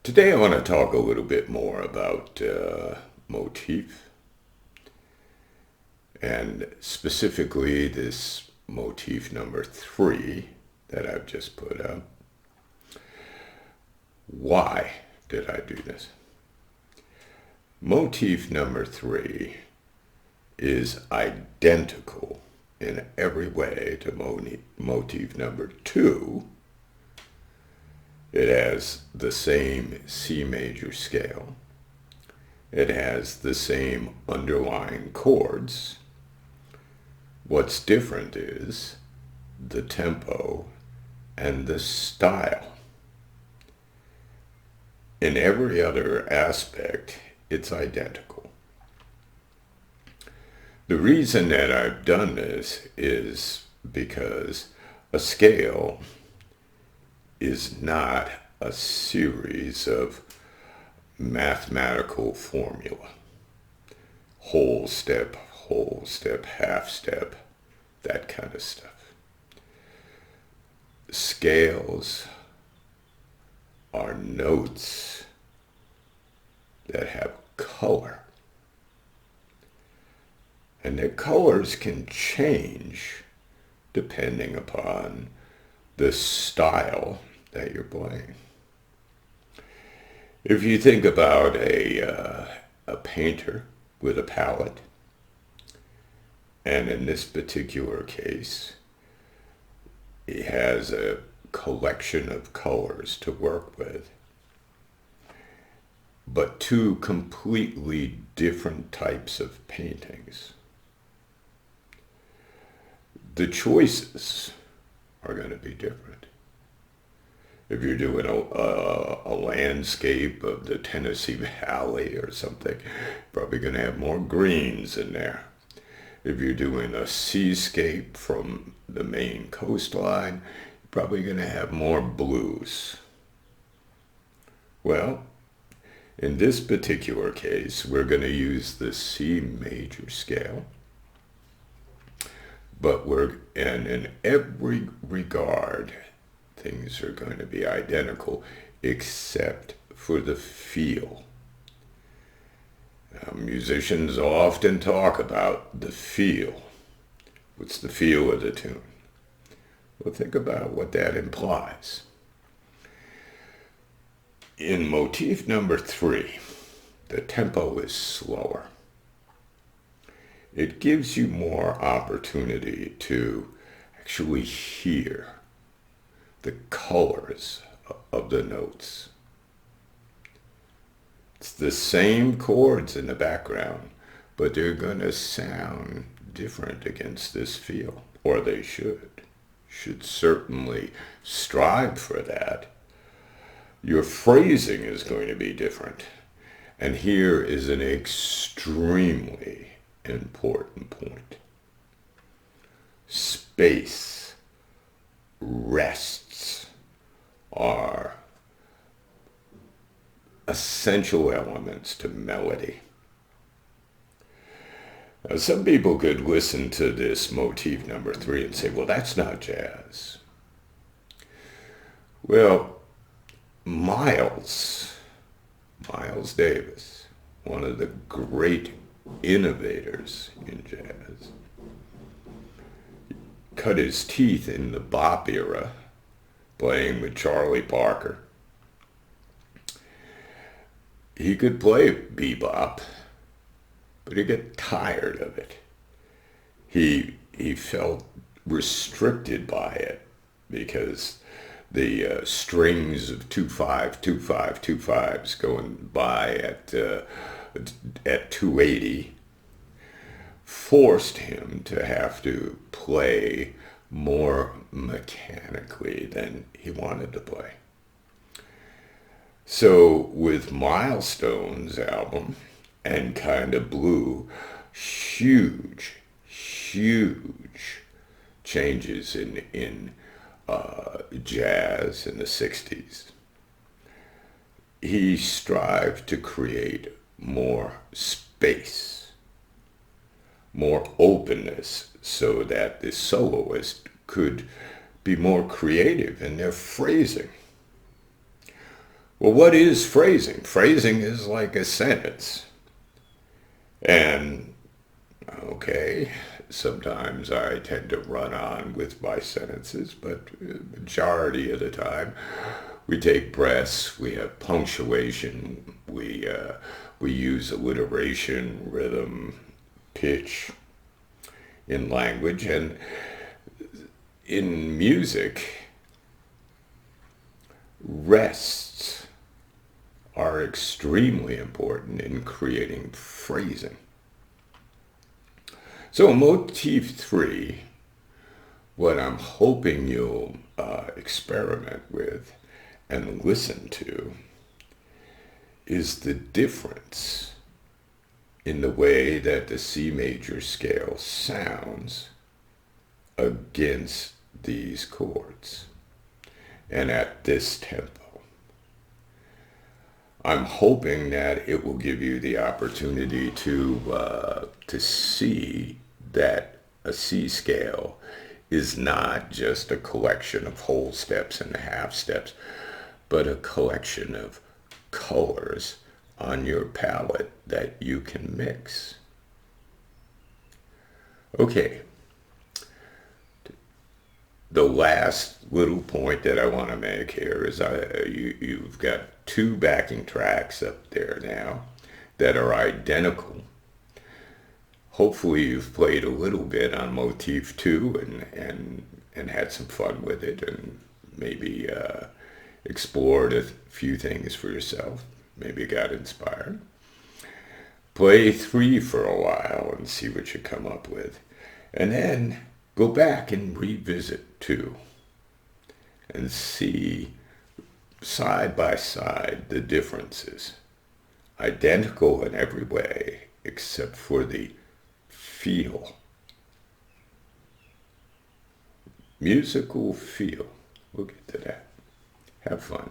Today I want to talk a little bit more about Motif, and specifically this motif number 3 that I've just put up. Why did I do this? Motif number 3 is identical in every way to motif number 2. It has the same C major scale. It has the same underlying chords. What's different is the tempo and the style. In every other aspect, it's identical. The reason that I've done this is because a scale is not a series of mathematical formula. Whole step, half step, that kind of stuff. Scales are notes that have color. And their colors can change depending upon the style that you're playing. If you think about a painter with a palette, and in this particular case, he has a collection of colors to work with, but two completely different types of paintings. The choices are going to be different. If you're doing a landscape of the Tennessee Valley or something, probably going to have more greens in there. If you're doing a seascape from the Maine coastline, you're probably going to have more blues. Well, in this particular case, we're going to use the C major scale, but in every regard, things are going to be identical except for the feel. Musicians often talk about the feel. What's the feel of the tune? Well, think about what that implies. In motif number 3, the tempo is slower. It gives you more opportunity to actually hear the colors of the notes. It's the same chords in the background, but they're going to sound different against this feel, or they should certainly strive for that. Your phrasing is going to be different, and here is an extremely important point. Space, rests are essential elements to melody. Now, some people could listen to this motif number 3 and say, well, that's not jazz. Well, Miles Davis, one of the great innovators in jazz, cut his teeth in the bop era playing with Charlie Parker. He could play bebop, but he got tired of it. He felt restricted by it because the strings of 2/5, 2/5, 2/5s going by at 280 forced him to have to play more mechanically than he wanted to play. So with Milestone's album and Kinda Blue, huge changes in jazz in the 60s. He strived to create more space, more openness, so that the soloist could be more creative in their phrasing. Well, what is phrasing? Phrasing is like a sentence. And, okay, sometimes I tend to run on with my sentences, but majority of the time we take breaths, we have punctuation, we use alliteration, rhythm, pitch in language, and in music, rests are extremely important in creating phrasing. So motif 3, what I'm hoping you'll experiment with and listen to is the difference in the way that the C major scale sounds against these chords and at this tempo. I'm hoping that it will give you the opportunity to see that a C scale is not just a collection of whole steps and half steps, but a collection of colors on your palette that you can mix. Okay, the last little point that I want to make here is you've got 2 backing tracks up there now that are identical. Hopefully you've played a little bit on Motif 2 and had some fun with it, and maybe explored a few things for yourself, maybe got inspired. Play 3 for a while and see what you come up with, and then go back and revisit 2 and see side by side the differences. Identical in every way except for the feel. Musical feel. We'll get to that. Have fun.